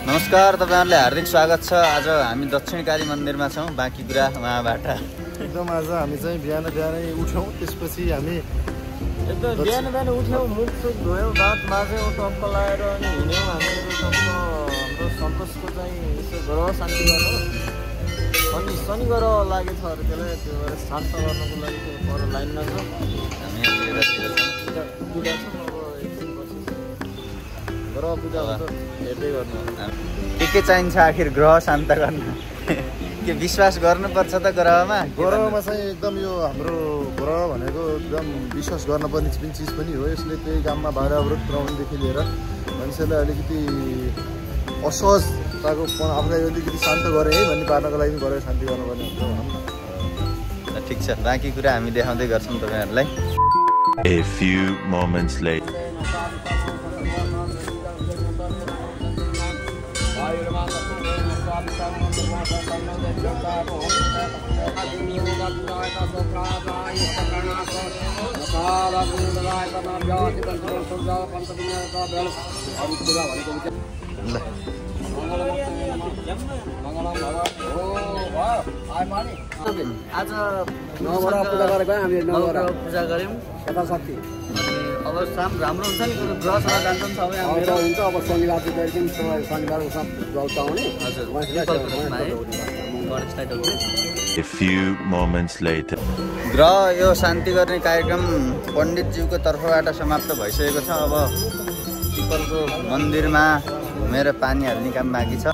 नमस्कार, तपाईहरुलाई हार्दिक स्वागत छ। आज हामी दक्षिण काली मन्दिरमा छौं। बाँकी कुरा उहाँबाट एकदम आज हामी चाहिँ बिहानै उठ्यौं, त्यसपछि हामी एकदम बिहानै उठ्यौं, मुख सुख धोयौं, दाँत माझ्यौं, टक्क लाएर अनि हिँड्यौं। हाम्रो सन्तोषको चाहिँ यसो ग्रह शान्ति गर्नु अनि शनि ग्रह लागेछ अरे त्यसलाई त्यो भएर शान्त गर्नको लागि त्यो पर लाइनमा छ। हामी यतितिर पूजा छ। अब एकछिन पछि ग्रह पूजा हुन्छ, हेर्दै गर्नु। के चाहिन्छ आखिर ग्रह शान्त गर्न? के विश्वास गर्नुपर्छ त ग्रहमा? ग्रहमा चाहिँ एकदम यो हाम्रो ग्रह भनेको एकदम विश्वास गर्नुपर्ने चिज पनि हो। यसले त्यही काममा बाधा अवरोध पुर्याउनुदेखि लिएर मान्छेलाई अलिकति असहजताको आफूलाई अलिकति शान्त गरे है भन्ने पार्नको लागि ग्रह शान्ति गर्नुपर्ने हुन्छ भनौँ न। ठिक छ, बाँकी कुरा हामी देखाउँदै गर्छौँ तपाईहरुलाई। A few moments later. आज नवग्रह पूजा गरेको हामी, नवग्रह पूजा गर्यौं यथाशक्ति। अब शाम राम्रो हुन्छ नि, ग्रहसँग जान्छन् सबै हाम्रो हुन्छ। अब शनिबार चाहिँ शनिबार उसमा जल्ताउने हजुर A few moments later. ग्रह यो शान्ति गर्ने कार्यक्रम पण्डितज्यूको तर्फबाट समाप्त भइसकेको छ। अब पिपलको मन्दिरमा घुमेर पानी हाल्ने काम बाँकी छ।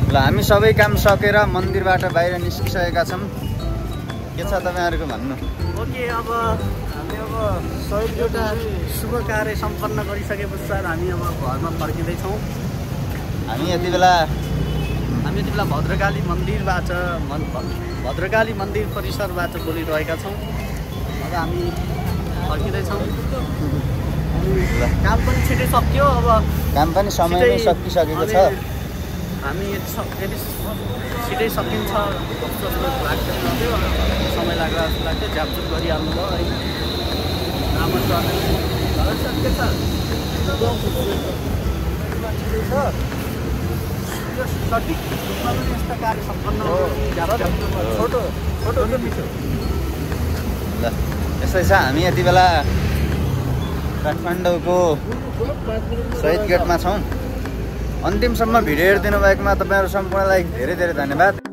ल हामी सबै काम सकेर मन्दिरबाट बाहिर निस्किसकेका छौँ। के छ तपाईहरुको भन्नु? ओके, अब हामी एउटा शुभ कार्य सम्पन्न गरिसके पश्चात हामी अब घरमा फर्किँदैछौँ। हामी यति बेला भद्रकाली मन्दिर परिसरबाट बोलिरहेका छौँ। अब हामी फर्किँदैछौँ। काम पनि छिटै सक्यो, अब काम पनि समयमै सकिसकेको छ। हामी यदि छिटै सकिन्छ जस्तो लाग्थ्यो, समय लाग्ला जस्तो लाग्थ्यो। झ्यापझुप गरिहाल्नु भयो है, राम्रो सठिक रूपमा पनि यस्ता कार्य सम्पन्न छोटो मिठो। ल यसै छ, हामी यति बेला काठमाडौँको शहीद गेटमा छौँ। अन्तिमसम्म भिडियो हेरिदिनु भएकोमा तपाईहरु सम्पूर्णलाई धेरै धेरै धन्यवाद।